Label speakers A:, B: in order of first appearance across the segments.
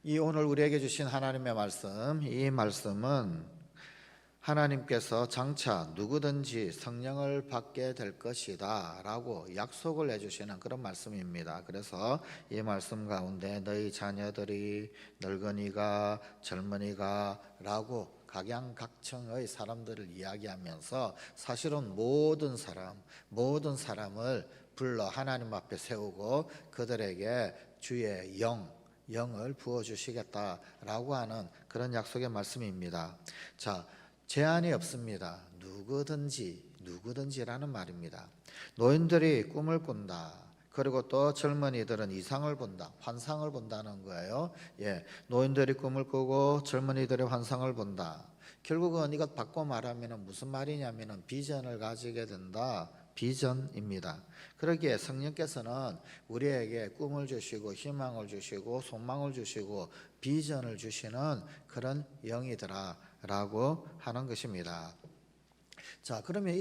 A: 이 오늘 우리에게 주신 하나님의 말씀, 이 말씀은 하나님께서 장차 누구든지 성령을 받게 될 것이다 라고 약속을 해주시는 그런 말씀입니다. 그래서 이 말씀 가운데 너희 자녀들이 늙은이가 젊은이가 라고 각양각층의 사람들을 이야기하면서 사실은 모든 사람을 불러 하나님 앞에 세우고 그들에게 주의 영을 부어주시겠다라고 하는 그런 약속의 말씀입니다. 자, 제한이 없습니다. 누구든지라는 말입니다. 노인들이 꿈을 꾼다. 그리고 또 젊은이들은 이상을 본다, 환상을 본다는 거예요. 노인들이 꿈을 꾸고 젊은이들이 환상을 본다. 결국은 이것 바꿔 말하면 무슨 말이냐면 비전을 가지게 된다. 비전입니다. 그러기에 성령께서는 우리에게 꿈을 주시고 희망을 주시고 소망을 주시고 비전을 주시는 그런 영이더라 라고 하는 것입니다. 자, 그러면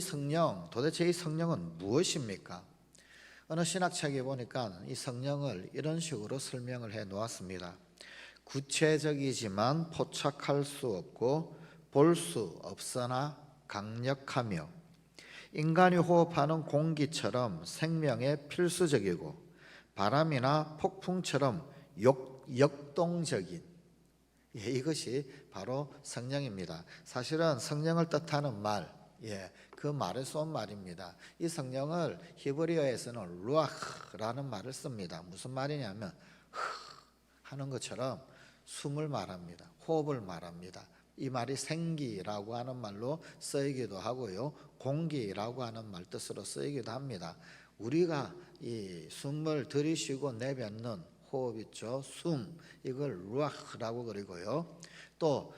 A: 도대체 이 성령은 무엇입니까? 어느 신학책에 보니까 이 성령을 이런 식으로 설명을 해 놓았습니다. 구체적이지만 포착할 수 없고 볼 수 없으나 강력하며 인간이 호흡하는 공기처럼 생명에 필수적이고 바람이나 폭풍처럼 역동적인 이것이 바로 성령입니다. 사실은 성령을 뜻하는 말, 그 말에서 온 말입니다. 이 성령을 히브리어에서는 루아흐라는 말을 씁니다. 무슨 말이냐면 하는 것처럼 숨을 말합니다. 호흡을 말합니다. 이 말이 생기라고 하는 말로 쓰이기도 하고요, 공기라고 하는 말 뜻으로 쓰이기도 합니다. 우리가 이 숨을 들이쉬고 내뱉는 호흡 있죠, 숨, 이걸 루아흐라고 그리고요, 또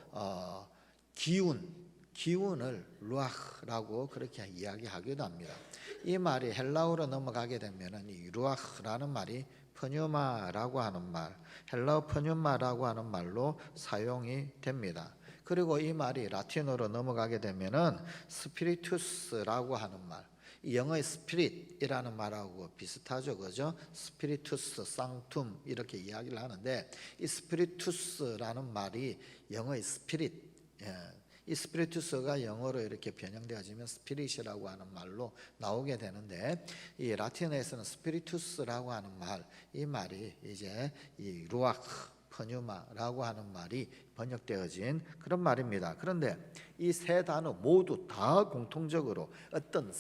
A: 기운을 루아흐라고 그렇게 이야기하기도 합니다. 이 말이 헬라어로 넘어가게 되면 이 루아흐라는 말이 푸뉴마라고 하는 말, 헬라어 푸뉴마라고 하는 말로 사용이 됩니다. 그리고 이 말이 라틴어로 넘어가게 되면은 스피리투스라고 하는 말, 영어의 스피릿이라는 말하고 비슷하죠, 그죠? 스피리투스, 상툼 이렇게 이야기를 하는데 이 스피리투스라는 말이 영어의 스피릿, 이 스피리투스가 영어로 이렇게 변형되어지면 스피릿이라고 하는 말로 나오게 되는데 이 라틴어에서는 스피리투스라고 하는 말, 이 말이 이제 이 루아흐 퍼뉴마라고 하는 말이 번역되어진 그런 말입니다. 그런데 이 세 단어 모두 다 공통적으로 어떤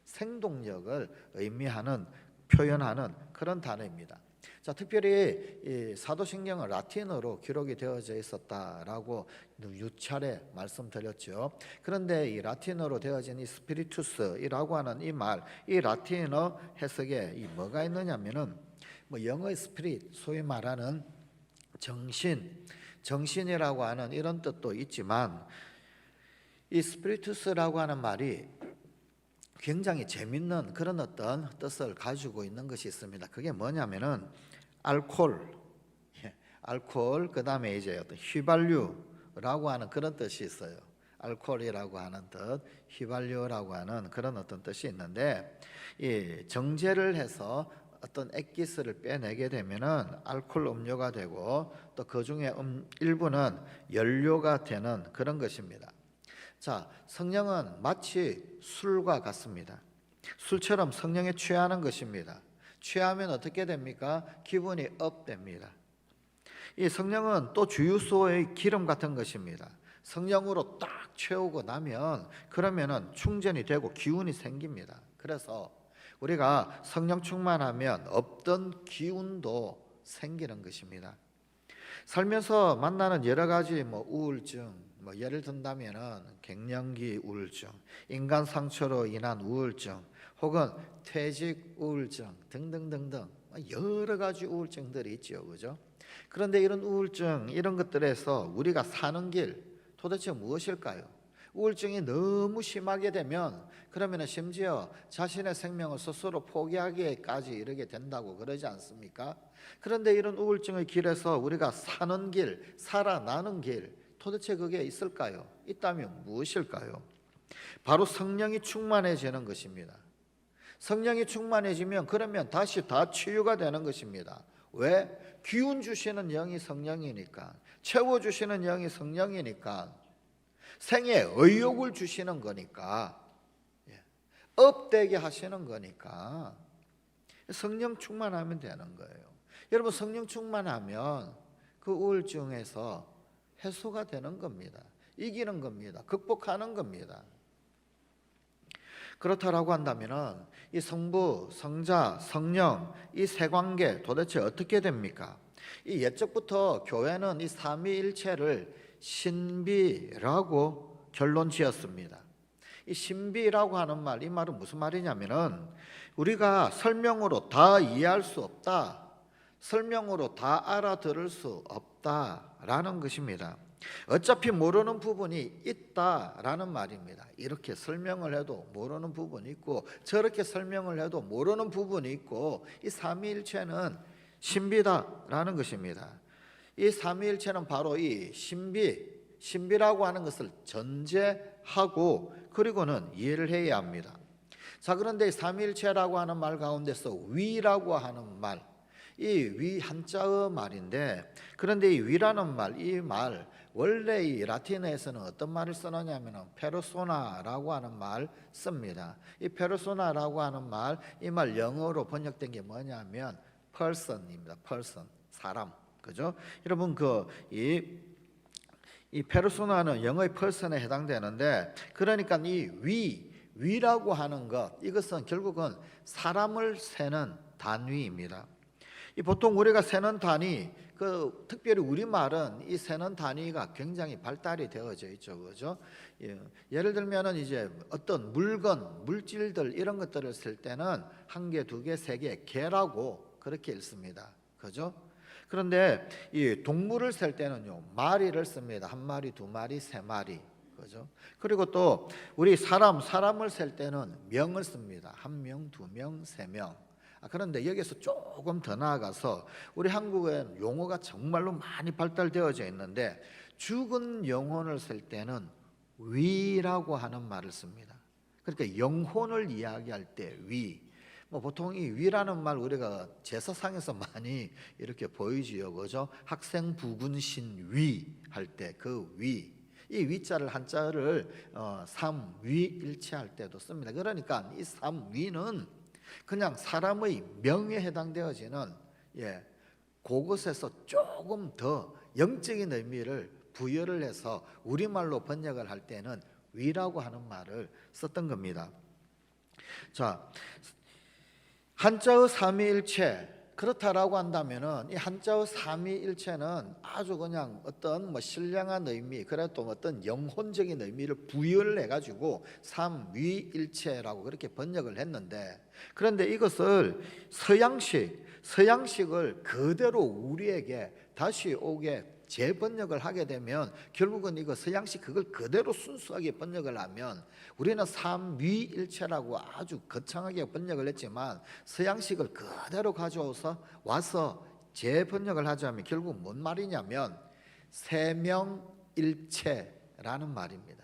A: 생동력을 의미하는, 표현하는 그런 단어입니다. 자, 특별히 이 사도신경은 라틴어로 기록이 되어져 있었다라고 유차례 말씀드렸죠. 그런데 이 라틴어로 되어진 이 스피리투스라고 하는 이 말, 이 라틴어 해석에 이 뭐가 있느냐면은 영어의 스피릿, 소위 말하는 정신이라고 하는 이런 뜻도 있지만 이 스피리투스라고 하는 말이 굉장히 재밌는 그런 어떤 뜻을 가지고 있는 것이 있습니다. 그게 뭐냐면은 알코올, 그다음에 이제 어떤 휘발유라고 하는 그런 뜻이 있어요. 알코올이라고 하는 뜻, 휘발유라고 하는 그런 어떤 뜻이 있는데 이 정제를 해서 어떤 액기스를 빼내게 되면은 알코올 음료가 되고 또 그 중에 일부는 연료가 되는 그런 것입니다. 자, 성령은 마치 술과 같습니다. 술처럼 성령에 취하는 것입니다. 취하면 어떻게 됩니까? 기분이 업됩니다. 이 성령은 또 주유소의 기름 같은 것입니다. 성령으로 딱 채우고 나면 그러면은 충전이 되고 기운이 생깁니다. 그래서 우리가 성령 충만하면 없던 기운도 생기는 것입니다. 살면서 만나는 여러 가지 우울증, 예를 든다면은 갱년기 우울증, 인간 상처로 인한 우울증, 혹은 퇴직 우울증 등등등등 여러 가지 우울증들이 있죠, 그죠? 그런데 이런 우울증, 이런 것들에서 우리가 사는 길 도대체 무엇일까요? 우울증이 너무 심하게 되면 그러면 심지어 자신의 생명을 스스로 포기하기까지 이르게 된다고 그러지 않습니까? 그런데 이런 우울증의 길에서 우리가 사는 길, 살아나는 길, 도대체 그게 있을까요? 있다면 무엇일까요? 바로 성령이 충만해지는 것입니다. 성령이 충만해지면 그러면 다시 다 치유가 되는 것입니다. 왜? 기운 주시는 영이 성령이니까, 채워주시는 영이 성령이니까, 생의 의욕을 주시는 거니까, 업되게 하시는 거니까 성령 충만하면 되는 거예요. 여러분, 성령 충만하면 그 우울증에서 해소가 되는 겁니다. 이기는 겁니다. 극복하는 겁니다. 그렇다라고 한다면 이 성부, 성자, 성령 이 세 관계 도대체 어떻게 됩니까? 이 옛적부터 교회는 이 삼위일체를 신비라고 결론 지었습니다. 이 신비라고 하는 말, 이 말은 무슨 말이냐면은 우리가 설명으로 다 이해할 수 없다, 설명으로 다 알아들을 수 없다라는 것입니다. 어차피 모르는 부분이 있다라는 말입니다. 이렇게 설명을 해도 모르는 부분이 있고 저렇게 설명을 해도 모르는 부분이 있고, 이 삼위일체는 신비다라는 것입니다. 이 삼위일체는 바로 이 신비라고 하는 것을 전제하고 그리고는 이해를 해야 합니다. 자, 그런데 삼위일체라고 하는 말 가운데서 위라고 하는 말, 이 위 한자어 말인데, 그런데 이 위라는 말, 이 말 원래 이 라틴어에서는 어떤 말을 쓰느냐면 페르소나라고 하는 말 씁니다. 이 페르소나라고 하는 말, 이 말 영어로 번역된 게 뭐냐면 person입니다. person, 사람, 그죠? 여러분, 이 페르소나는 영어의 person에 해당되는데, 그러니까 이 위라고 하는 것, 이것은 결국은 사람을 세는 단위입니다. 이 보통 우리가 세는 단위, 특별히 우리말은 이 세는 단위가 굉장히 발달이 되어져 있죠, 그죠? 예를 들면은 이제 어떤 물건, 물질들 이런 것들을 쓸 때는 한 개, 두 개, 세 개, 개라고 그렇게 읽습니다, 그죠? 그런데 이 동물을 셀 때는요, 마리를 씁니다. 한 마리, 두 마리, 세 마리, 그죠? 그리고 또 우리 사람을 셀 때는 명을 씁니다. 한 명, 두 명, 세 명. 그런데 여기서 조금 더 나아가서 우리 한국엔 용어가 정말로 많이 발달되어져 있는데, 죽은 영혼을 쓸 때는 위라고 하는 말을 씁니다. 그러니까 영혼을 이야기할 때 위. 보통 이 위라는 말 우리가 제사상에서 많이 이렇게 보이지요, 그죠? 학생 부군신 위 할 때 그 위, 이 위자를 한자를 삼위일체 할 때도 씁니다. 그러니까 이 삼위는 그냥 사람의 명에 해당되어지는 그것에서 조금 더 영적인 의미를 부여를 해서 우리말로 번역을 할 때는 위라고 하는 말을 썼던 겁니다. 자, 한자의 삼위일체, 그렇다라고 한다면은 이 한자의 삼위일체는 아주 그냥 어떤 신령한 의미, 그래도 어떤 영혼적인 의미를 부여를 해가지고 삼위일체라고 그렇게 번역을 했는데, 그런데 이것을 서양식을 그대로 우리에게 다시 오게 재번역을 하게 되면 결국은 이거 서양식 그걸 그대로 순수하게 번역을 하면, 우리는 삼위일체라고 아주 거창하게 번역을 했지만 서양식을 그대로 와서 재번역을 하자면 결국 뭔 말이냐면 세명일체라는 말입니다.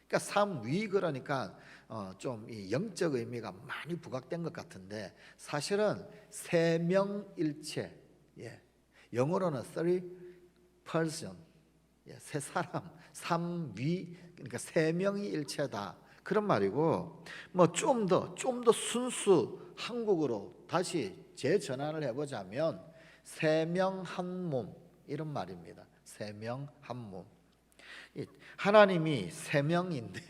A: 그러니까 삼위, 그러니까 좀 이 영적 의미가 많이 부각된 것 같은데 사실은 세명일체, 영어로는 three person, 세 사람, 삼위, 그러니까 세 명이 일체다, 그런 말이고, 좀 더 순수 한국어로 다시 재전환을 해보자면 세 명 한 몸, 이런 말입니다. 세 명 한 몸. 하나님이 세 명인데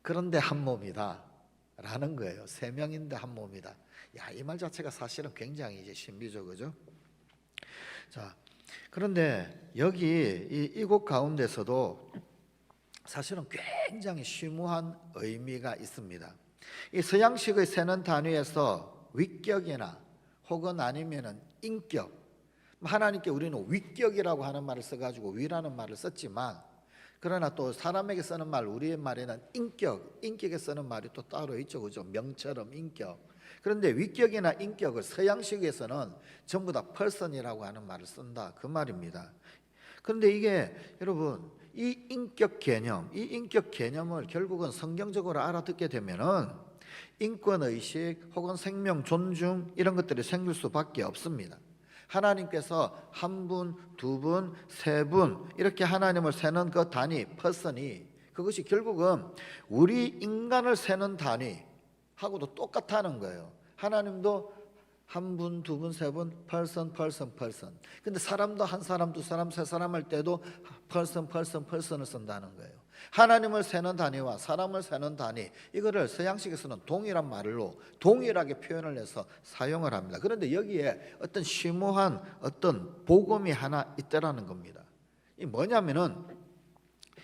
A: 그런데 한 몸이다 라는 거예요. 세 명인데 한 몸이다. 이 말 자체가 사실은 굉장히 이제 신비죠, 그죠? 자, 그런데 여기 이곳 가운데서도 사실은 굉장히 심오한 의미가 있습니다. 이 서양식의 세는 단위에서 위격이나 혹은 아니면은 인격, 하나님께 우리는 위격이라고 하는 말을 써가지고 위라는 말을 썼지만, 그러나 또 사람에게 쓰는 말, 우리의 말에는 인격에 쓰는 말이 또 따로 있죠, 그죠? 명처럼 인격. 그런데 위격이나 인격을 서양식에서는 전부 다 person이라고 하는 말을 쓴다, 그 말입니다. 그런데 이게 여러분, 이 인격 개념을 결국은 성경적으로 알아듣게 되면은 인권의식 혹은 생명 존중 이런 것들이 생길 수밖에 없습니다. 하나님께서 한 분, 두 분, 세 분 이렇게 하나님을 세는 그 단위, 퍼슨이 그것이 결국은 우리 인간을 세는 단위하고도 똑같다는 거예요. 하나님도 한 분, 두 분, 세 분, person. 근데 사람도 한 사람, 두 사람, 세 사람 할 때도 person을 쓴다는 거예요. 하나님을 세는 단위와 사람을 세는 단위, 이거를 서양식에서는 동일한 말로 동일하게 표현을 해서 사용을 합니다. 그런데 여기에 어떤 심오한 어떤 복음이 하나 있다라는 겁니다. 이 뭐냐면은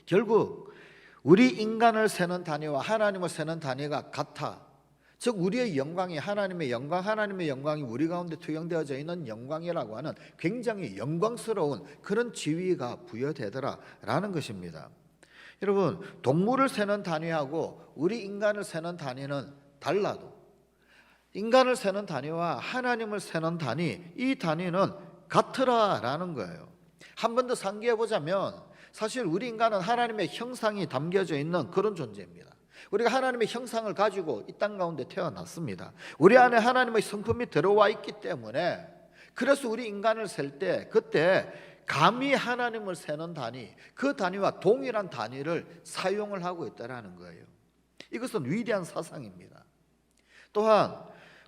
A: 결국 우리 인간을 세는 단위와 하나님을 세는 단위가 같아. 즉 우리의 영광이 하나님의 영광이 우리 가운데 투영되어져 있는 영광이라고 하는 굉장히 영광스러운 그런 지위가 부여되더라라는 것입니다. 여러분, 동물을 세는 단위하고 우리 인간을 세는 단위는 달라도 인간을 세는 단위와 하나님을 세는 단위, 이 단위는 같으라라는 거예요. 한 번 더 상기해 보자면 사실 우리 인간은 하나님의 형상이 담겨져 있는 그런 존재입니다. 우리가 하나님의 형상을 가지고 이 땅 가운데 태어났습니다. 우리 안에 하나님의 성품이 들어와 있기 때문에 그래서 우리 인간을 셀 때 그때 감히 하나님을 세는 단위, 그 단위와 동일한 단위를 사용을 하고 있다는 거예요. 이것은 위대한 사상입니다. 또한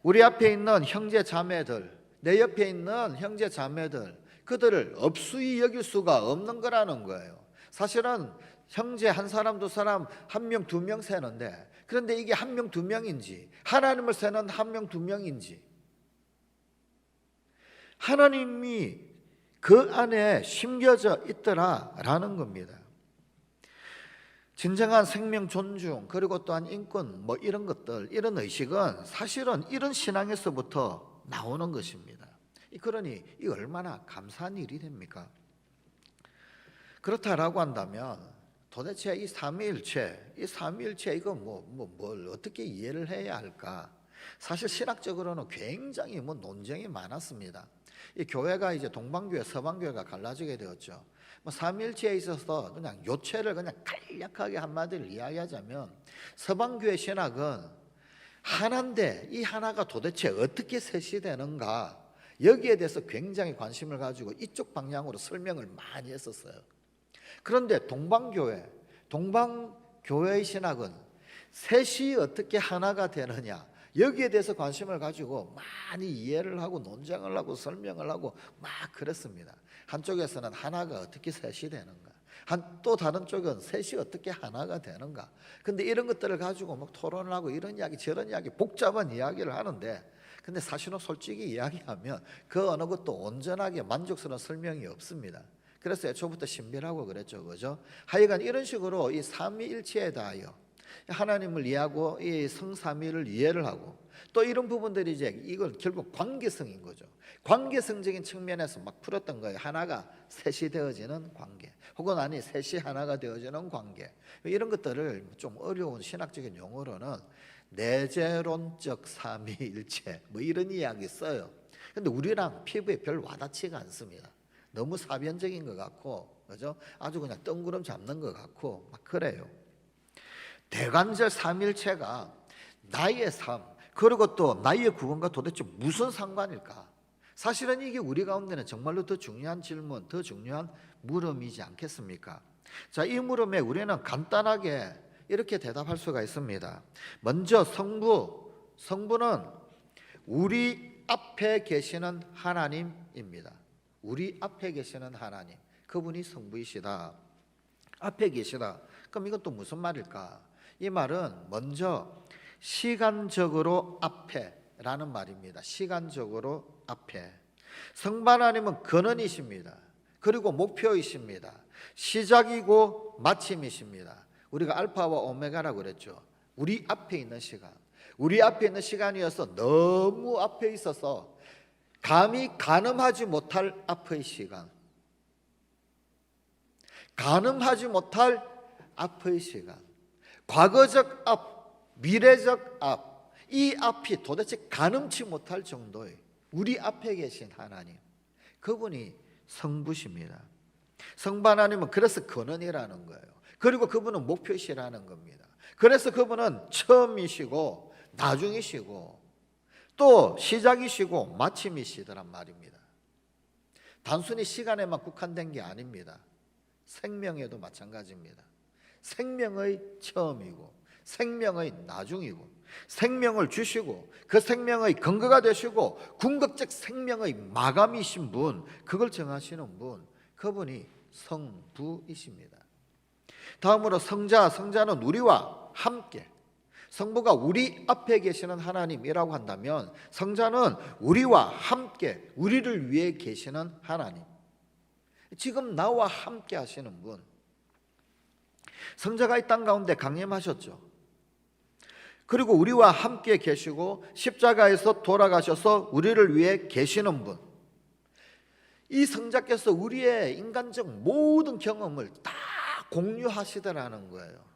A: 우리 앞에 있는 형제 자매들, 내 옆에 있는 형제 자매들, 그들을 업수히 여길 수가 없는 거라는 거예요. 사실은 형제 한 사람, 두 사람, 한 명, 두 명 세는데 그런데 이게 한 명, 두 명인지 하나님을 세는 한 명, 두 명인지 하나님이 그 안에 심겨져 있더라라는 겁니다. 진정한 생명 존중 그리고 또한 인권 뭐 이런 것들, 이런 의식은 사실은 이런 신앙에서부터 나오는 것입니다. 그러니 이 얼마나 감사한 일이 됩니까? 그렇다라고 한다면 도대체 이 삼위일체 이거 뭘 어떻게 이해를 해야 할까? 사실 신학적으로는 굉장히 논쟁이 많았습니다. 이 교회가 이제 동방교회, 서방교회가 갈라지게 되었죠. 삼위일체에 있어서 그냥 요체를 그냥 간략하게 한마디를 이야기하자면 서방교회 신학은 하나인데 이 하나가 도대체 어떻게 셋이 되는가? 여기에 대해서 굉장히 관심을 가지고 이쪽 방향으로 설명을 많이 했었어요. 그런데 동방교회의 신학은 셋이 어떻게 하나가 되느냐, 여기에 대해서 관심을 가지고 많이 이해를 하고 논쟁을 하고 설명을 하고 막 그랬습니다. 한쪽에서는 하나가 어떻게 셋이 되는가, 또 다른 쪽은 셋이 어떻게 하나가 되는가. 근데 이런 것들을 가지고 막 토론을 하고 이런 이야기 저런 이야기 복잡한 이야기를 하는데 근데 사실은 솔직히 이야기하면 그 어느 것도 온전하게 만족스러운 설명이 없습니다. 그래서 애초부터 신비라고 그랬죠, 그죠? 하여간 이런 식으로 이 삼위일체에 대하여 하나님을 이해하고 이 성삼위를 이해를 하고 또 이런 부분들이 이제 이걸 결국 관계성인 거죠. 관계성적인 측면에서 막 풀었던 거예요. 하나가 셋이 되어지는 관계, 혹은 아니 셋이 하나가 되어지는 관계, 이런 것들을 좀 어려운 신학적인 용어로는 내재론적 삼위일체 뭐 이런 이야기 써요. 근데 우리랑 피부에 별 와닿지가 않습니다. 너무 사변적인 것 같고, 그죠? 아주 그냥 뜬구름 잡는 것 같고 막 그래요. 대관절 삼일체가 나의 삶 그리고 또 나의 구원과 도대체 무슨 상관일까? 사실은 이게 우리 가운데는 정말로 더 중요한 질문, 더 중요한 물음이지 않겠습니까? 자, 이 물음에 우리는 간단하게 이렇게 대답할 수가 있습니다. 먼저 성부는 우리 앞에 계시는 하나님입니다. 우리 앞에 계시는 하나님, 그분이 성부이시다. 앞에 계시다. 그럼 이건 또 무슨 말일까? 이 말은 먼저 시간적으로 앞에라는 말입니다. 시간적으로 앞에. 성부 하나님은 근원이십니다. 그리고 목표이십니다. 시작이고 마침이십니다. 우리가 알파와 오메가라고 그랬죠. 우리 앞에 있는 시간, 우리 앞에 있는 시간이어서 너무 앞에 있어서 감히 가늠하지 못할 앞의 시간, 가늠하지 못할 앞의 시간, 과거적 앞, 미래적 앞, 이 앞이 도대체 가늠치 못할 정도의 우리 앞에 계신 하나님, 그분이 성부십니다. 성부 하나님은 그래서 근원이라는 거예요. 그리고 그분은 목표시라는 겁니다. 그래서 그분은 처음이시고 나중이시고 또 시작이시고 마침이시더란 말입니다. 단순히 시간에만 국한된 게 아닙니다. 생명에도 마찬가지입니다. 생명의 처음이고 생명의 나중이고 생명을 주시고 그 생명의 근거가 되시고 궁극적 생명의 마감이신 분, 그걸 정하시는 분, 그분이 성부이십니다. 다음으로 성자, 성자는 우리와 함께, 성부가 우리 앞에 계시는 하나님이라고 한다면 성자는 우리와 함께 우리를 위해 계시는 하나님, 지금 나와 함께 하시는 분. 성자가 이 땅 가운데 강림하셨죠. 그리고 우리와 함께 계시고 십자가에서 돌아가셔서 우리를 위해 계시는 분, 이 성자께서 우리의 인간적 모든 경험을 다 공유하시더라는 거예요.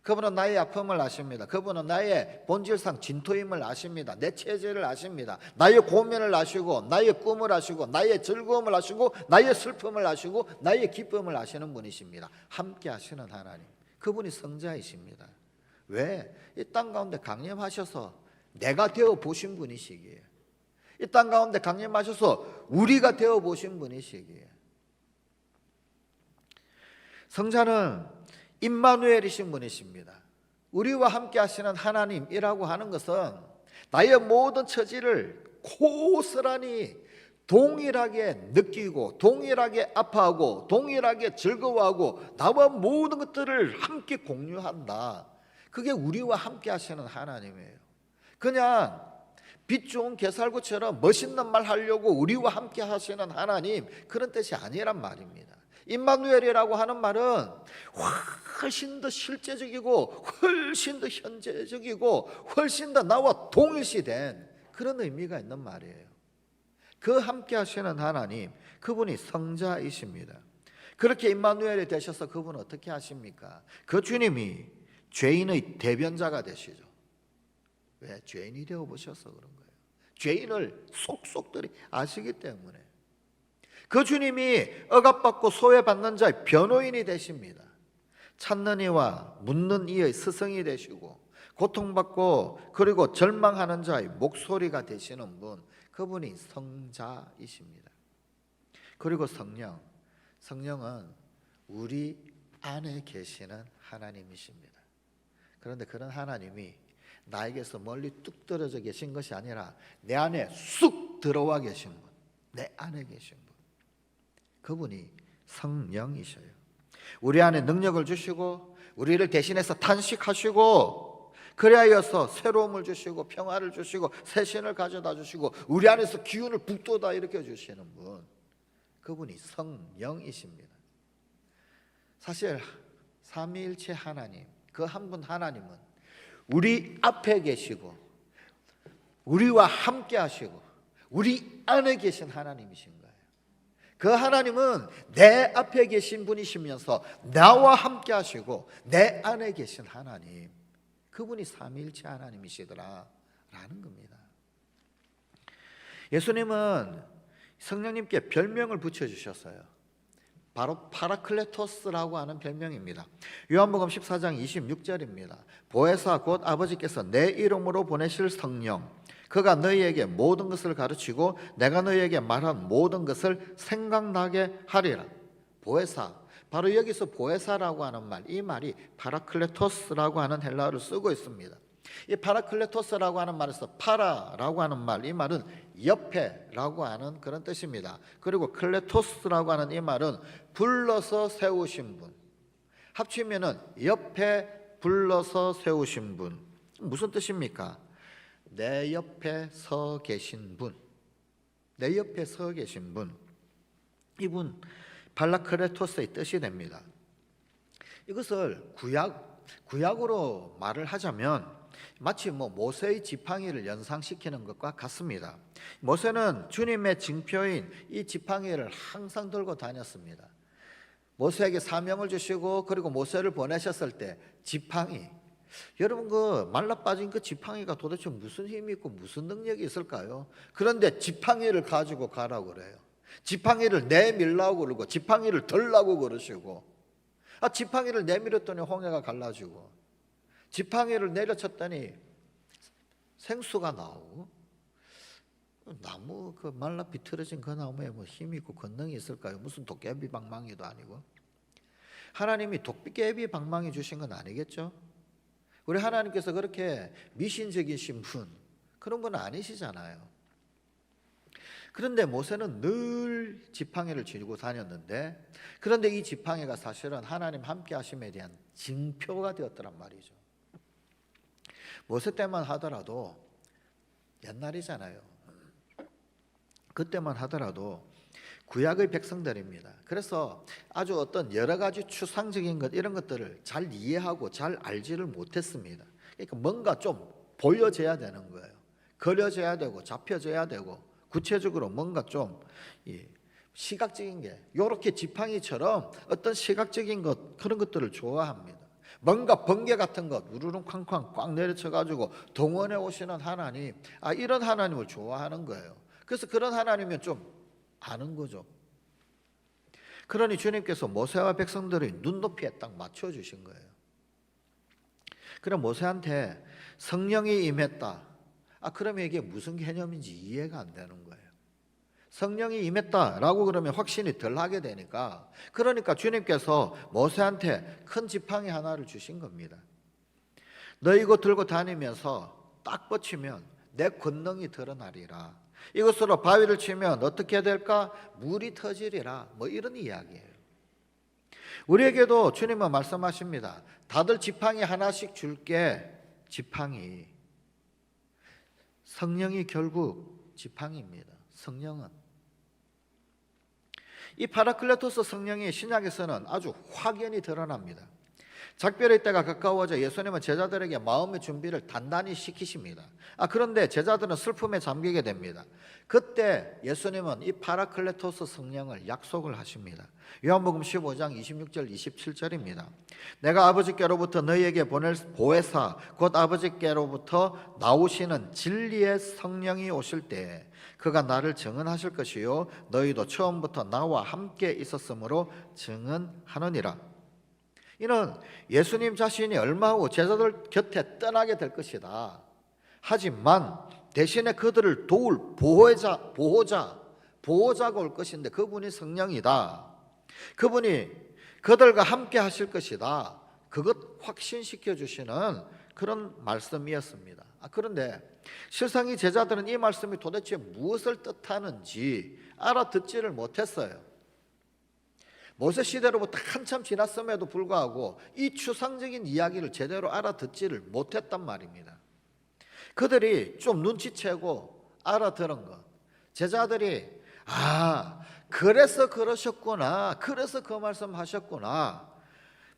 A: 그분은 나의 아픔을 아십니다. 그분은 나의 본질상 진토임을 아십니다. 내 체질을 아십니다. 나의 고민을 아시고 나의 꿈을 아시고 나의 즐거움을 아시고 나의 슬픔을 아시고 나의 기쁨을 아시는 분이십니다. 함께 하시는 하나님, 그분이 성자이십니다. 왜? 이 땅 가운데 강림하셔서 내가 되어 보신 분이시기에, 이 땅 가운데 강림하셔서 우리가 되어 보신 분이시기에. 성자는 임마누엘이신 분이십니다. 우리와 함께 하시는 하나님이라고 하는 것은 나의 모든 처지를 고스란히 동일하게 느끼고 동일하게 아파하고 동일하게 즐거워하고 나와 모든 것들을 함께 공유한다. 그게 우리와 함께 하시는 하나님이에요. 그냥 빛 좋은 개살구처럼 멋있는 말 하려고 우리와 함께 하시는 하나님, 그런 뜻이 아니란 말입니다. 임마누엘이라고 하는 말은 훨씬 더 실제적이고 훨씬 더 현재적이고 훨씬 더 나와 동일시된 그런 의미가 있는 말이에요. 그 함께 하시는 하나님, 그분이 성자이십니다. 그렇게 임마누엘이 되셔서 그분은 어떻게 하십니까? 그 주님이 죄인의 대변자가 되시죠. 왜? 죄인이 되어 보셔서 그런 거예요. 죄인을 속속들이 아시기 때문에. 그 주님이 억압받고 소외받는 자의 변호인이 되십니다. 찾는 이와 묻는 이의 스승이 되시고 고통받고 그리고 절망하는 자의 목소리가 되시는 분, 그분이 성자이십니다. 그리고 성령, 성령은 우리 안에 계시는 하나님이십니다. 그런데 그런 하나님이 나에게서 멀리 뚝 떨어져 계신 것이 아니라 내 안에 쑥 들어와 계신 분, 내 안에 계신 분, 그분이 성령이셔요. 우리 안에 능력을 주시고 우리를 대신해서 탄식하시고 그리하여서 새로움을 주시고 평화를 주시고 새신을 가져다 주시고 우리 안에서 기운을 북돋아 일으켜 주시는 분, 그분이 성령이십니다. 사실 삼위일체 하나님, 그 한 분 하나님은 우리 앞에 계시고 우리와 함께 하시고 우리 안에 계신 하나님이신 거예요. 그 하나님은 내 앞에 계신 분이시면서 나와 함께 하시고 내 안에 계신 하나님, 그분이 삼위일체 하나님이시더라라는 겁니다. 예수님은 성령님께 별명을 붙여주셨어요. 바로 파라클레토스라고 하는 별명입니다. 요한복음 14장 26절입니다. 보혜사 곧 아버지께서 내 이름으로 보내실 성령, 그가 너희에게 모든 것을 가르치고 내가 너희에게 말한 모든 것을 생각나게 하리라. 보혜사, 바로 여기서 보혜사라고 하는 말, 이 말이 파라클레토스라고 하는 헬라어를 쓰고 있습니다. 이 파라클레토스라고 하는 말에서 파라라고 하는 말, 이 말은 옆에라고 하는 그런 뜻입니다. 그리고 클레토스라고 하는 이 말은 불러서 세우신 분, 합치면은 옆에 불러서 세우신 분. 무슨 뜻입니까? 내 옆에 서 계신 분, 내 옆에 서 계신 분, 이분 발라크레토스의 뜻이 됩니다. 이것을 구약으로 말을 하자면 마치 모세의 지팡이를 연상시키는 것과 같습니다. 모세는 주님의 징표인 이 지팡이를 항상 들고 다녔습니다. 모세에게 사명을 주시고 그리고 모세를 보내셨을 때 지팡이, 여러분 그 말라 빠진 그 지팡이가 도대체 무슨 힘이 있고 무슨 능력이 있을까요? 그런데 지팡이를 가지고 가라고 그래요. 지팡이를 내밀라고 그러고 지팡이를 들라고 그러시고, 지팡이를 내밀었더니 홍해가 갈라지고 지팡이를 내려쳤더니 생수가 나오고 나무 그 말라 비틀어진 그 나무에 뭐 힘이 있고 권능이 있을까요? 무슨 도깨비 방망이도 아니고. 하나님이 도깨비 방망이 주신 건 아니겠죠? 우리 하나님께서 그렇게 미신적이신 분, 그런 분 아니시잖아요. 그런데 모세는 늘 지팡이를 쥐고 다녔는데, 그런데 이 지팡이가 사실은 하나님 함께 하심에 대한 징표가 되었더란 말이죠. 모세 때만 하더라도, 옛날이잖아요. 그때만 하더라도 구약의 백성들입니다. 그래서 아주 어떤 여러 가지 추상적인 것, 이런 것들을 잘 이해하고 잘 알지를 못했습니다. 그러니까 뭔가 좀 보여져야 되는 거예요. 그려져야 되고 잡혀져야 되고, 구체적으로 뭔가 좀 시각적인 게, 요렇게 지팡이처럼 어떤 시각적인 것, 그런 것들을 좋아합니다. 뭔가 번개 같은 것 우르릉 쾅쾅 꽉 내려쳐가지고 동원해 오시는 하나님, 이런 하나님을 좋아하는 거예요. 그래서 그런 하나님이면 좀 아는 거죠. 그러니 주님께서 모세와 백성들의 눈높이에 딱 맞춰주신 거예요. 그럼 모세한테 성령이 임했다. 그러면 이게 무슨 개념인지 이해가 안 되는 거예요. 성령이 임했다라고 그러면 확신이 덜 하게 되니까, 그러니까 주님께서 모세한테 큰 지팡이 하나를 주신 겁니다. 너 이거 들고 다니면서 딱 뻗치면 내 권능이 드러나리라. 이것으로 바위를 치면 어떻게 될까? 물이 터지리라. 뭐 이런 이야기예요. 우리에게도 주님은 말씀하십니다. 다들 지팡이 하나씩 줄게. 지팡이. 성령이 결국 지팡이입니다. 성령은. 이 파라클레토스 성령이 신약에서는 아주 확연히 드러납니다. 작별의 때가 가까워져 예수님은 제자들에게 마음의 준비를 단단히 시키십니다. 그런데 제자들은 슬픔에 잠기게 됩니다. 그때 예수님은 이 파라클레토스 성령을 약속을 하십니다. 요한복음 15장 26절 27절입니다. 내가 아버지께로부터 너희에게 보낼 보혜사 곧 아버지께로부터 나오시는 진리의 성령이 오실 때 그가 나를 증언하실 것이요 너희도 처음부터 나와 함께 있었으므로 증언하느니라. 이는 예수님 자신이 얼마 후 제자들 곁에 떠나게 될 것이다. 하지만 대신에 그들을 도울 보호자가 올 것인데 그분이 성령이다. 그분이 그들과 함께 하실 것이다. 그것 확신시켜 주시는 그런 말씀이었습니다. 그런데 실상 이 제자들은 이 말씀이 도대체 무엇을 뜻하는지 알아듣지를 못했어요. 모세 시대로부터 한참 지났음에도 불구하고 이 추상적인 이야기를 제대로 알아듣지를 못했단 말입니다. 그들이 좀 눈치채고 알아들은 것, 제자들이 그래서 그러셨구나, 그래서 그 말씀 하셨구나,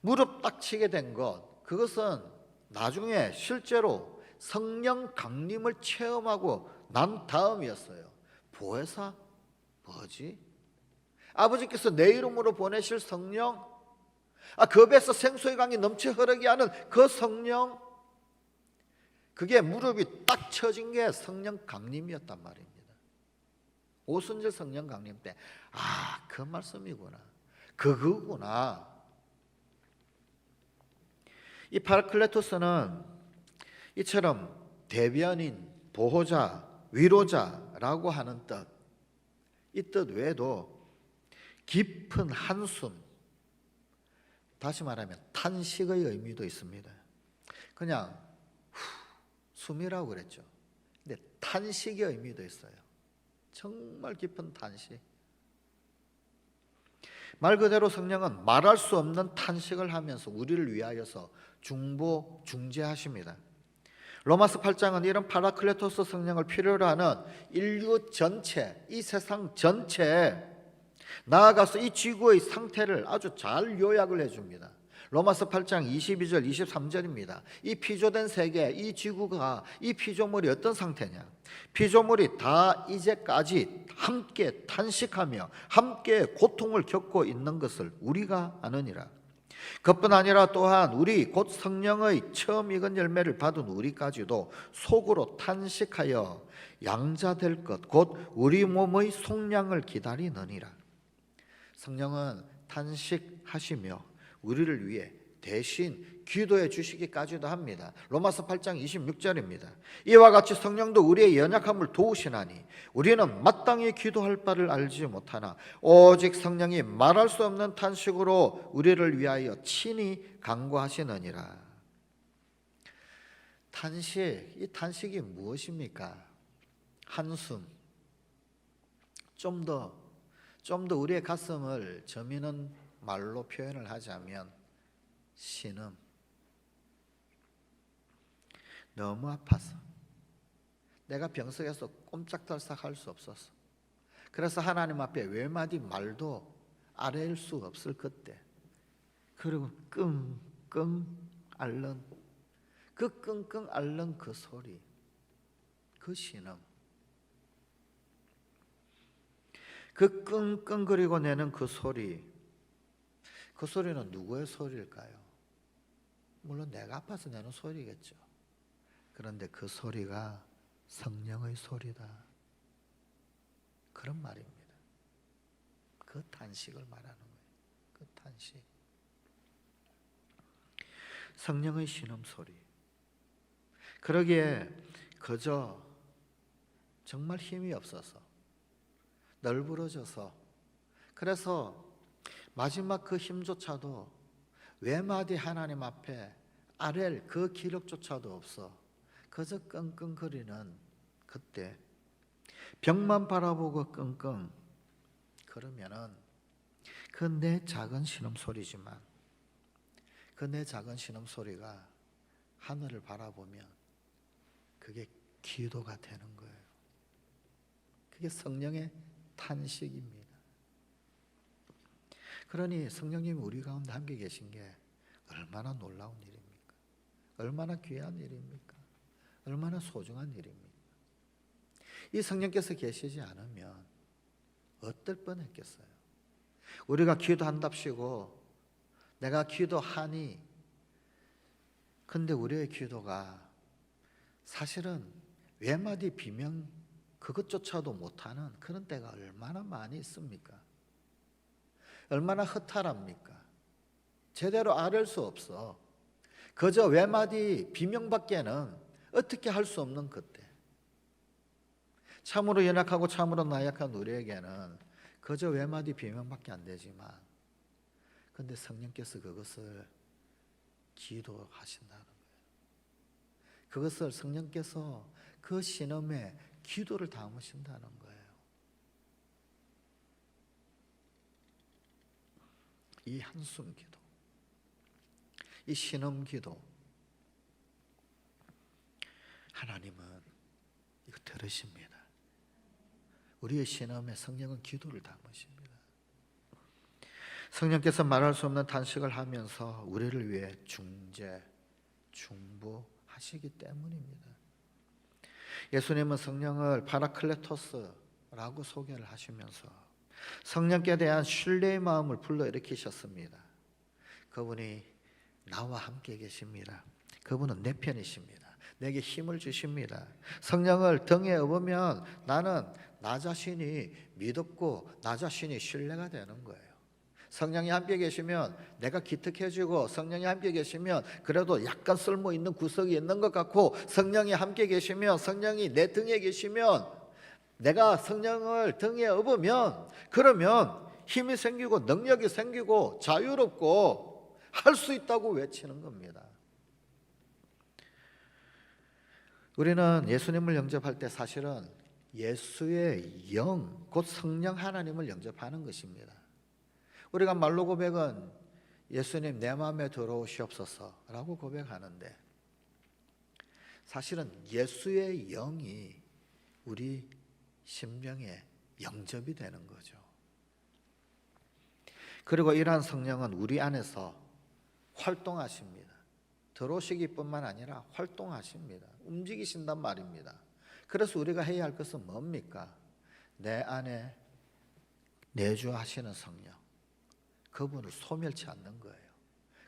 A: 무릎 딱 치게 된 것, 그것은 나중에 실제로 성령 강림을 체험하고 난 다음이었어요. 보혜사? 뭐지? 아버지께서 내 이름으로 보내실 성령, 그 배에서 생수의 강이 넘쳐 흐르게 하는 그 성령, 그게 무릎이 딱 쳐진 게 성령 강림이었단 말입니다. 오순절 성령 강림 때 그 말씀이구나, 그거구나. 이 파라클레토스는 이처럼 대변인, 보호자, 위로자라고 하는 뜻, 이 뜻 외에도 깊은 한숨, 다시 말하면 탄식의 의미도 있습니다. 그냥 숨이라고 그랬죠. 근데 탄식의 의미도 있어요. 정말 깊은 탄식. 말 그대로 성령은 말할 수 없는 탄식을 하면서 우리를 위하여서 중재하십니다. 로마서 8장은 이런 파라클레토스 성령을 필요로 하는 인류 전체, 이 세상 전체에 나아가서 이 지구의 상태를 아주 잘 요약을 해줍니다. 로마서 8장 22절 23절입니다. 이 피조된 세계, 이 지구가, 이 피조물이 어떤 상태냐? 피조물이 다 이제까지 함께 탄식하며 함께 고통을 겪고 있는 것을 우리가 아느니라. 그뿐 아니라 또한 우리 곧 성령의 처음 익은 열매를 받은 우리까지도 속으로 탄식하여 양자될 것 곧 우리 몸의 속량을 기다리느니라. 성령은 탄식하시며 우리를 위해 대신 기도해 주시기까지도 합니다. 로마서 8장 26절입니다. 이와 같이 성령도 우리의 연약함을 도우시나니 우리는 마땅히 기도할 바를 알지 못하나 오직 성령이 말할 수 없는 탄식으로 우리를 위하여 친히 간구하시느니라. 탄식, 이 탄식이 무엇입니까? 한숨. 좀 더 우리의 가슴을 저미는 말로 표현을 하자면 신음. 너무 아파서 내가 병석에서 꼼짝달싹 할 수 없었어. 그래서 하나님 앞에 외마디 말도 아뢰일 수 없을 그때, 그리고 끙끙 앓는 그 끙끙 앓는 그 소리, 그 신음, 그 끙끙거리고 내는 그 소리, 그 소리는 누구의 소리일까요? 물론 내가 아파서 내는 소리겠죠. 그런데 그 소리가 성령의 소리다, 그런 말입니다. 그 탄식을 말하는 거예요. 그 탄식, 성령의 신음소리. 그러기에 그저 정말 힘이 없어서 널브러져서, 그래서 마지막 그 힘조차도 외마디 하나님 앞에 아랠 그 기력조차도 없어 그저 끙끙거리는 그때, 벽만 바라보고 끙끙 그러면은 그 내 작은 신음소리지만 그 내 작은 신음소리가 하늘을 바라보면 그게 기도가 되는 거예요. 그게 성령의 탄식입니다. 그러니 성령님이 우리 가운데 함께 계신 게 얼마나 놀라운 일입니까? 얼마나 귀한 일입니까? 얼마나 소중한 일입니까? 이 성령께서 계시지 않으면 어떨 뻔했겠어요? 우리가 기도한답시고 내가 기도하니, 근데 우리의 기도가 사실은 외마디 비명 그것조차도 못하는 그런 때가 얼마나 많이 있습니까? 얼마나 허탈합니까? 제대로 아뢰 수 없어. 그저 외마디 비명밖에는 어떻게 할 수 없는 그때, 참으로 연약하고 참으로 나약한 우리에게는 그저 외마디 비명밖에 안 되지만, 근데 성령께서 그것을 기도하신다는 거예요. 그것을 성령께서 그 신음에 기도를 담으신다는 거예요. 이 한숨 기도, 이 신음 기도, 하나님은 이거 들으십니다. 우리의 신음에 성령은 기도를 담으십니다. 성령께서 말할 수 없는 탄식을 하면서 우리를 위해 중보하시기 때문입니다. 예수님은 성령을 파라클레토스라고 소개를 하시면서 성령께 대한 신뢰의 마음을 불러일으키셨습니다. 그분이 나와 함께 계십니다. 그분은 내 편이십니다. 내게 힘을 주십니다. 성령을 등에 업으면 나는 나 자신이 믿었고 나 자신이 신뢰가 되는 거예요. 성령이 함께 계시면 내가 기특해지고, 성령이 함께 계시면 그래도 약간 쓸모있는 구석이 있는 것 같고, 성령이 함께 계시면, 성령이 내 등에 계시면, 내가 성령을 등에 업으면 그러면 힘이 생기고 능력이 생기고 자유롭고 할 수 있다고 외치는 겁니다. 우리는 예수님을 영접할 때 사실은 예수의 영, 곧 성령 하나님을 영접하는 것입니다. 우리가 말로 고백은 예수님 내 마음에 들어오시옵소서라고 고백하는데, 사실은 예수의 영이 우리 심령에 영접이 되는 거죠. 그리고 이러한 성령은 우리 안에서 활동하십니다. 들어오시기뿐만 아니라 활동하십니다. 움직이신단 말입니다. 그래서 우리가 해야 할 것은 뭡니까? 내 안에 내주하시는 성령, 그분을 소멸치 않는 거예요.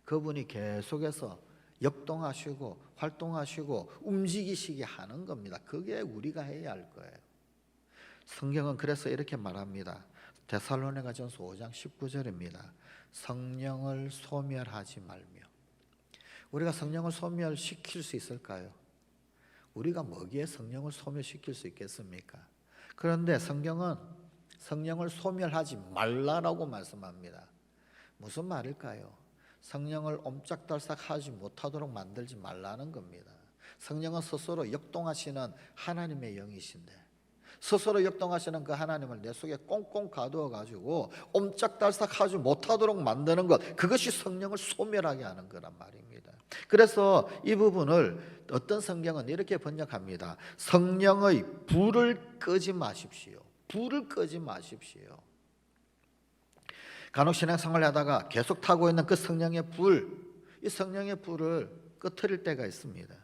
A: 그분이 계속해서 역동하시고 활동하시고 움직이시게 하는 겁니다. 그게 우리가 해야 할 거예요. 성경은 그래서 이렇게 말합니다. 데살로니가전서 5장 19절입니다. 성령을 소멸하지 말며 우리가 성령을 소멸시킬 수 있을까요? 우리가 뭐기에 성령을 소멸시킬 수 있겠습니까? 그런데 성경은 성령을 소멸하지 말라라고 말씀합니다. 무슨 말일까요? 성령을 옴짝달싹하지 못하도록 만들지 말라는 겁니다. 성령은 스스로 역동하시는 하나님의 영이신데 스스로 역동하시는 그 하나님을 내 속에 꽁꽁 가두어 가지고 옴짝달싹하지 못하도록 만드는 것, 그것이 성령을 소멸하게 하는 거란 말입니다. 그래서 이 부분을 어떤 성경은 이렇게 번역합니다. 성령의 불을 끄지 마십시오. 불을 끄지 마십시오. 간혹 신앙생활을 하다가 계속 타고 있는 그 성령의 불, 이 성령의 불을 끄트릴 때가 있습니다.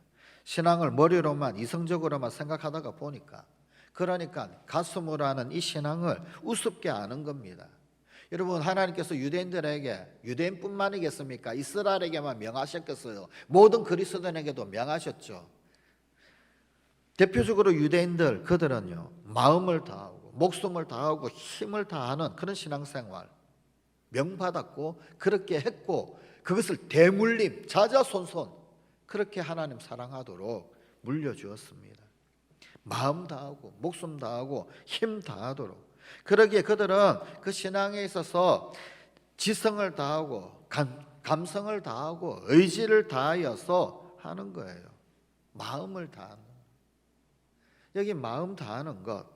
A: 신앙을 머리로만 이성적으로만 생각하다가 보니까, 그러니까 가슴으로 하는 이 신앙을 우습게 아는 겁니다. 여러분, 하나님께서 유대인들에게, 유대인뿐만이겠습니까? 이스라엘에게만 명하셨겠어요? 모든 그리스도인에게도 명하셨죠. 대표적으로 유대인들, 그들은요, 마음을 다하고 목숨을 다하고 힘을 다하는 그런 신앙생활 명받았고, 그렇게 했고, 그것을 대물림, 자자손손 그렇게 하나님 사랑하도록 물려주었습니다. 마음 다하고 목숨 다하고 힘 다하도록. 그러기에 그들은 그 신앙에 있어서 지성을 다하고 감성을 다하고 의지를 다하여서 하는 거예요. 마음을 다하는. 여기 마음 다하는 것,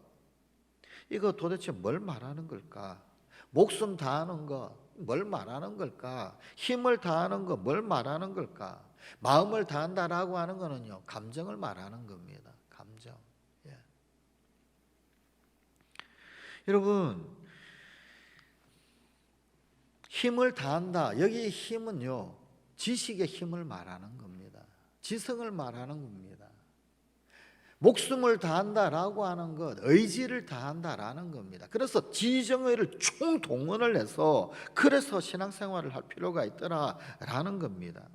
A: 이거 도대체 뭘 말하는 걸까? 목숨 다하는 것 뭘 말하는 걸까? 힘을 다하는 것 뭘 말하는 걸까? 마음을 다한다라고 하는 거는요, 감정을 말하는 겁니다. 감정. 예. 여러분, 힘을 다한다. 여기 힘은요, 지식의 힘을 말하는 겁니다. 지성을 말하는 겁니다. 목숨을 다한다라고 하는 것, 의지를 다한다라는 겁니다. 그래서 지정의를 총동원을 해서 그래서 신앙생활을 할 필요가 있더라라는 겁니다.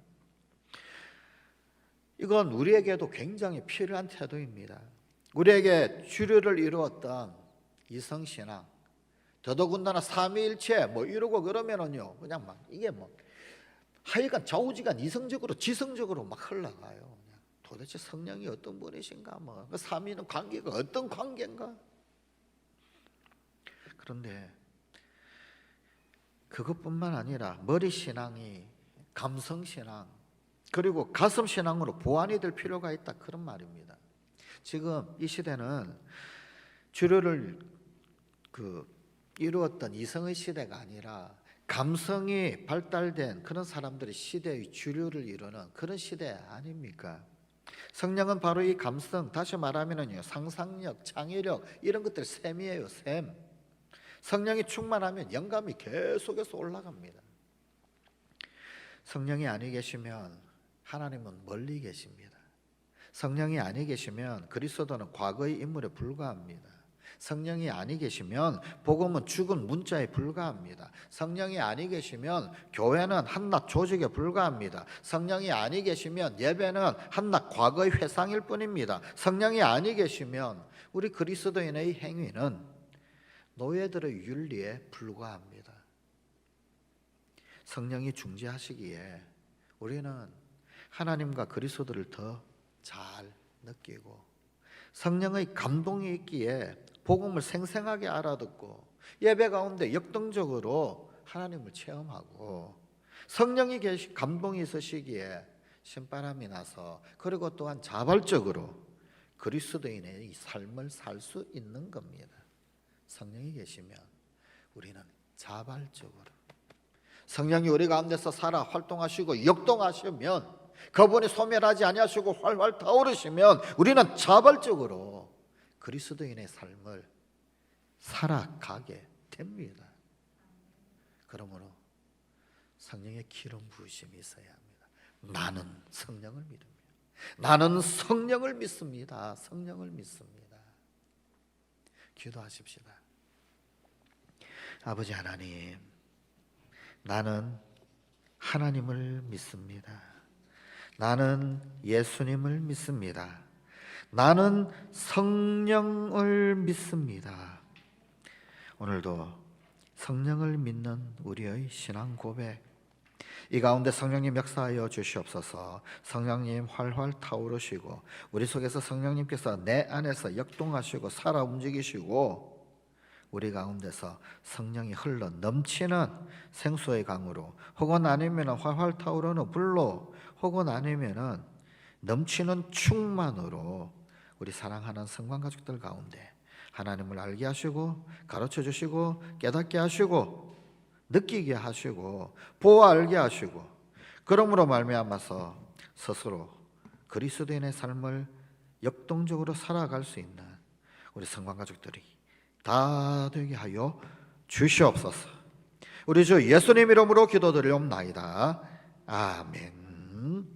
A: 이건 우리에게도 굉장히 필요한 태도입니다. 우리에게 주류를 이루었던 이성신앙, 더더군다나 삼위일체 뭐 이러고 그러면은요, 그냥 막 이게 뭐 하여간 좌우지간 이성적으로 지성적으로 막 흘러가요. 도대체 성령이 어떤 분이신가, 뭐 삼위는 관계가 어떤 관계인가. 그런데 그것뿐만 아니라 머리 신앙이 감성 신앙 그리고 가슴 신앙으로 보완이 될 필요가 있다, 그런 말입니다. 지금 이 시대는 주류를 이루었던 이성의 시대가 아니라 감성이 발달된 그런 사람들이 시대의 주류를 이루는 그런 시대 아닙니까? 성령은 바로 이 감성, 다시 말하면요, 상상력, 창의력 이런 것들 샘이에요, 샘. 성령이 충만하면 영감이 계속해서 올라갑니다. 성령이 아니 계시면 하나님은 멀리 계십니다. 성령이 아니 계시면 그리스도는 과거의 인물에 불과합니다. 성령이 아니 계시면 복음은 죽은 문자에 불과합니다. 성령이 아니 계시면 교회는 한낱 조직에 불과합니다. 성령이 아니 계시면 예배는 한낱 과거의 회상일 뿐입니다. 성령이 아니 계시면 우리 그리스도인의 행위는 노예들의 윤리에 불과합니다. 성령이 중재하시기에 우리는 하나님과 그리스도를 더 잘 느끼고, 성령의 감동이 있기에 복음을 생생하게 알아듣고, 예배 가운데 역동적으로 하나님을 체험하고, 성령이 감동이 있으시기에 신바람이 나서, 그리고 또한 자발적으로 그리스도인의 삶을 살 수 있는 겁니다. 성령이 계시면 우리는 자발적으로, 성령이 우리 가운데서 살아 활동하시고 역동하시면, 그분이 소멸하지 아니하시고 활활 타오르시면 우리는 자발적으로 그리스도인의 삶을 살아가게 됩니다. 그러므로 성령의 기름 부으심이 있어야 합니다. 나는 성령을 믿습니다. 나는 성령을 믿습니다. 성령을 믿습니다. 기도하십시다. 아버지 하나님, 나는 하나님을 믿습니다. 나는 예수님을 믿습니다. 나는 성령을 믿습니다. 오늘도 성령을 믿는 우리의 신앙 고백, 이 가운데 성령님 역사하여 주시옵소서. 성령님 활활 타오르시고 우리 속에서 성령님께서 내 안에서 역동하시고 살아 움직이시고 우리 가운데서 성령이 흘러 넘치는 생수의 강으로, 혹은 아니면 활활 타오르는 불로, 혹은 아니면 넘치는 충만으로 우리 사랑하는 성관 가족들 가운데 하나님을 알게 하시고 가르쳐 주시고 깨닫게 하시고 느끼게 하시고 보아 알게 하시고, 그러므로 말미암아서 스스로 그리스도인의 삶을 역동적으로 살아갈 수 있는 우리 성관 가족들이 다 되게 하여 주시옵소서. 우리 주 예수님 이름으로 기도드리옵나이다. 아멘.